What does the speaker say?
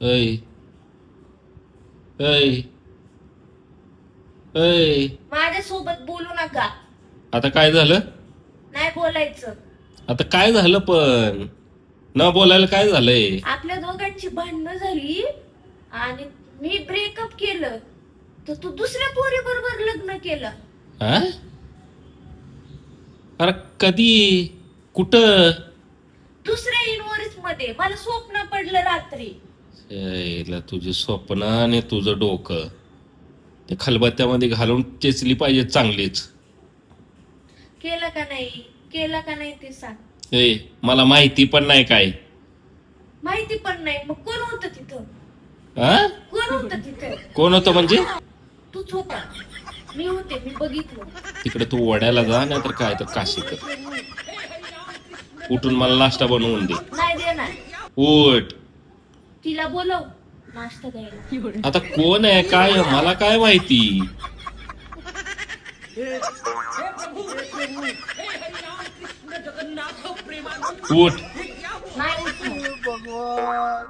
ऐ ऐ ऐ माझ्यासोबत बोलू नका. आता काय झालं? नाही बोलायचं. आता काय झालं पण? न बोलायला काय झालंय? आपल्या दोघांची भांडणं झाली आणि मी ब्रेकअप केलं तर तू दुसऱ्या पोरी बरोबर लग्न केलं. हा? अरे कधी? कुठं? दुसऱ्या युनिव्हर्सिटी मध्ये मला स्वप्न पडलं रात्री. यायला तुझे स्वप्न आणि तुझं डोकं ते खलबत्त्यामध्ये घालून टेचली पाहिजे चांगलीच. केलं का नाही, केलं का नाही ते सांग. ए मला माहिती पण नाही काय. माहिती पण नाही मग कोण होतं तिथं? हा? कोण होतं तिथं? कोण होतं म्हणजे? तूच होता. मी होते, मी बघितलं. तिकडे तू वड्याला जा नाही तर काय तर काशी कर. उठून मला नाश्ता बनवून दे. नाही देणार. उठ. तिला बोलव नाश्ता द्यायला. आता कोण आहे काय मला काय माहिती. उठ. नाही उठणार.